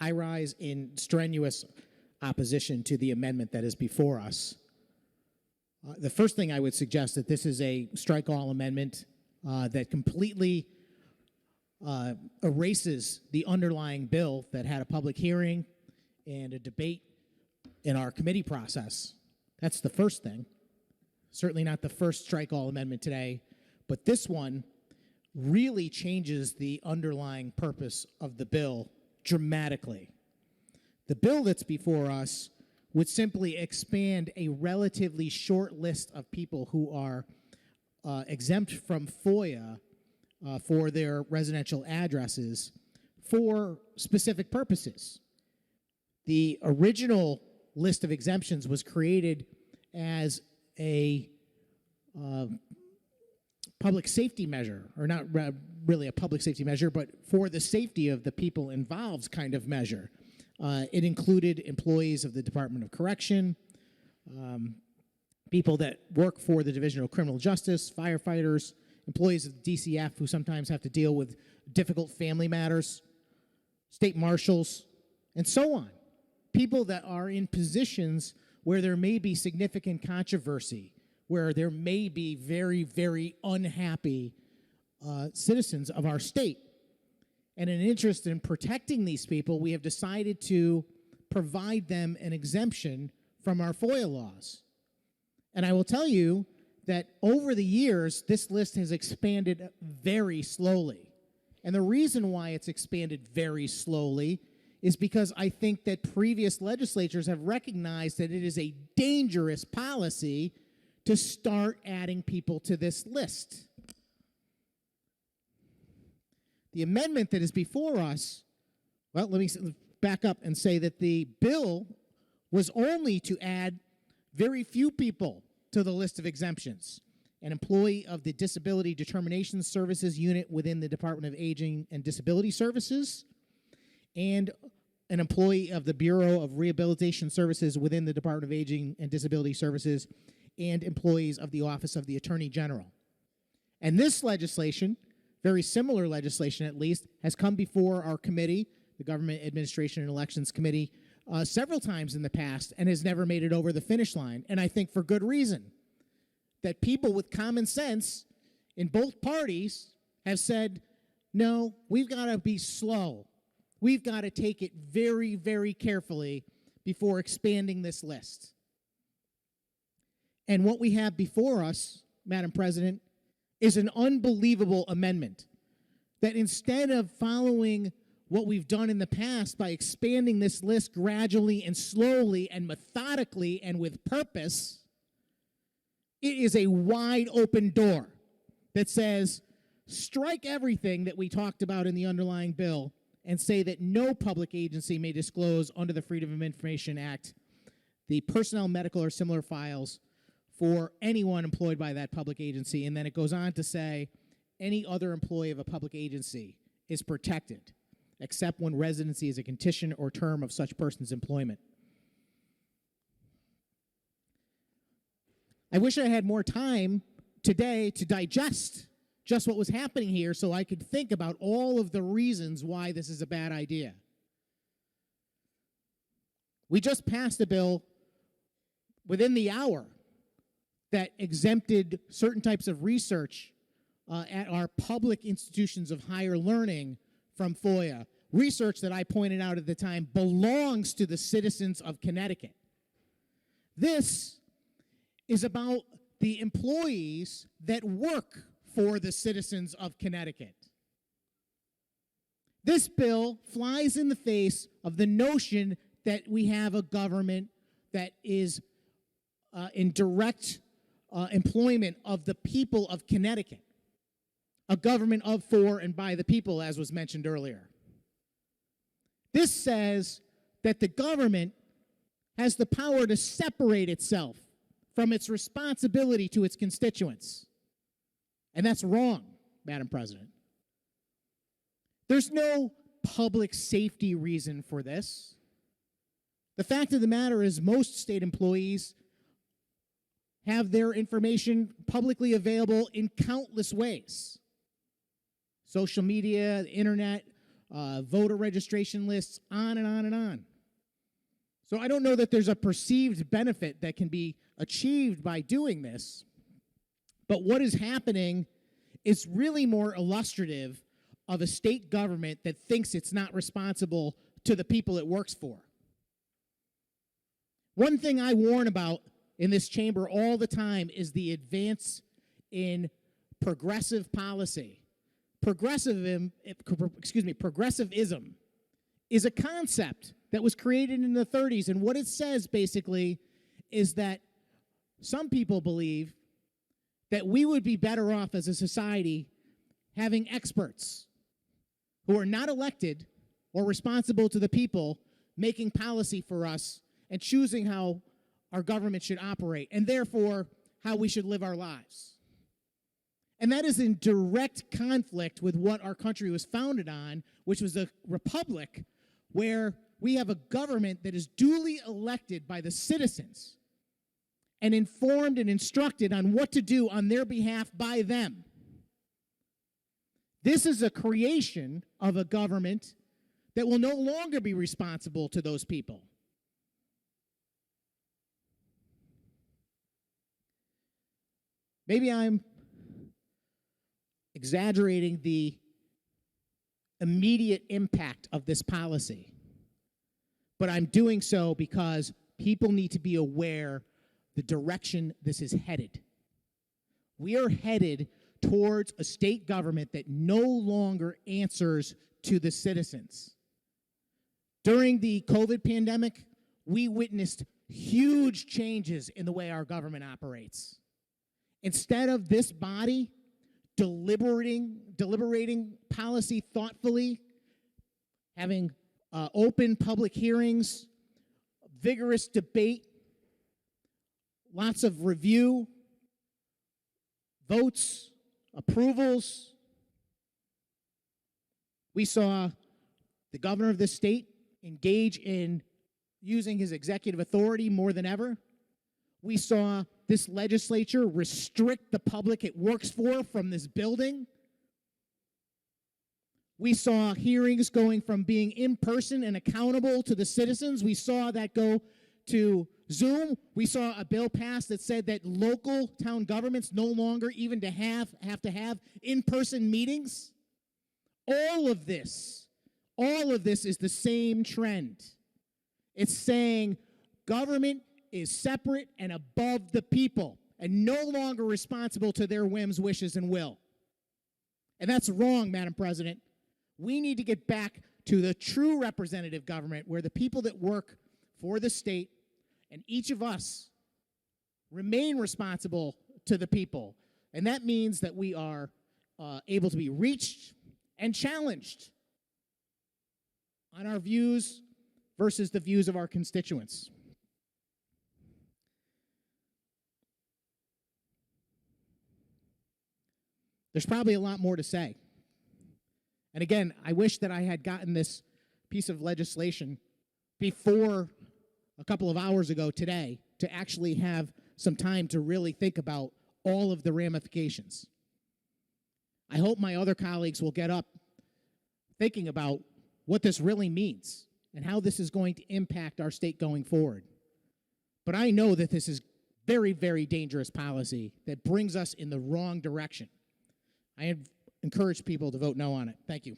I rise in strenuous opposition to the amendment that is before us. The first thing I would suggest that this is a strike-all amendment that completely erases the underlying bill that had a public hearing and a debate in our committee process. That's the first thing. Certainly not the first strike-all amendment today, but this one really changes the underlying purpose of the bill dramatically. The bill that's before us would simply expand a relatively short list of people who are exempt from FOIA for their residential addresses for specific purposes. The original list of exemptions was created as a public safety measure, or not really a public safety measure, but for the safety of the people involved kind of measure. It included employees of the Department of Correction, people that work for the Division of Criminal Justice, firefighters, employees of the DCF who sometimes have to deal with difficult family matters, state marshals, and so on. People that are in positions where there may be significant controversy, where there may be very, very unhappy citizens of our state. And in interest in protecting these people, we have decided to provide them an exemption from our FOIA laws. And I will tell you that over the years, this list has expanded very slowly. And the reason why it's expanded very slowly is because I think that previous legislatures have recognized that it is a dangerous policy to start adding people to this list. The amendment that is before us, well, let me back up and say that the bill was only to add very few people to the list of exemptions. An employee of the Disability Determination Services Unit within the Department of Aging and Disability Services, and an employee of the Bureau of Rehabilitation Services within the Department of Aging and Disability Services, and employees of the Office of the Attorney General. And this legislation, very similar legislation at least, has come before our committee, the Government Administration and Elections Committee, several times in the past and has never made it over the finish line, and I think for good reason. That people with common sense in both parties have said, no, we've got to be slow. We've got to take it very, very carefully before expanding this list. And what we have before us, Madam President, is an unbelievable amendment that instead of following what we've done in the past by expanding this list gradually and slowly and methodically and with purpose, it is a wide open door that says, strike everything that we talked about in the underlying bill and say that no public agency may disclose under the Freedom of Information Act the personnel, medical, or similar files for anyone employed by that public agency. And then it goes on to say any other employee of a public agency is protected, except when residency is a condition or term of such person's employment. I wish I had more time today to digest just what was happening here so I could think about all of the reasons why this is a bad idea. We just passed a bill within the hour that exempted certain types of research at our public institutions of higher learning from FOIA. Research that I pointed out at the time belongs to the citizens of Connecticut. This is about the employees that work for the citizens of Connecticut. This bill flies in the face of the notion that we have a government that is in direct employment of the people of Connecticut, a government of, for, and by the people, as was mentioned earlier. This says that the government has the power to separate itself from its responsibility to its constituents. And that's wrong, Madam President. There's no public safety reason for this. The fact of the matter is most state employees have their information publicly available in countless ways. Social media, the internet, voter registration lists, on and on and on. So I don't know that there's a perceived benefit that can be achieved by doing this, but what is happening is really more illustrative of a state government that thinks it's not responsible to the people it works for. One thing I warn about in this chamber all the time is the advance in progressive policy. Progressivism is a concept that was created in the 30s, and what it says basically is that some people believe that we would be better off as a society having experts who are not elected or responsible to the people making policy for us and choosing how our government should operate, and therefore how we should live our lives. And that is in direct conflict with what our country was founded on, which was a republic where we have a government that is duly elected by the citizens and informed and instructed on what to do on their behalf by them. This is a creation of a government that will no longer be responsible to those people. Maybe I'm exaggerating the immediate impact of this policy, but I'm doing so because people need to be aware the direction this is headed. We are headed towards a state government that no longer answers to the citizens. During the COVID pandemic, we witnessed huge changes in the way our government operates. Instead of this body deliberating policy thoughtfully, having open public hearings, vigorous debate, lots of review, votes, approvals. We saw the governor of this state engage in using his executive authority more than ever. We saw this legislature restrict the public it works for from this building. We saw hearings going from being in person and accountable to the citizens. We saw that go to Zoom. We saw a bill passed that said that local town governments no longer even have to have in-person meetings. All of this is the same trend. It's saying government is separate and above the people and no longer responsible to their whims, wishes, and will. And that's wrong, Madam President. We need to get back to the true representative government where the people that work for the state and each of us remain responsible to the people. And that means that we are able to be reached and challenged on our views versus the views of our constituents. There's probably a lot more to say. And again, I wish that I had gotten this piece of legislation before a couple of hours ago today to actually have some time to really think about all of the ramifications. I hope my other colleagues will get up thinking about what this really means and how this is going to impact our state going forward. But I know that this is very, very dangerous policy that brings us in the wrong direction. I encourage people to vote no on it. Thank you.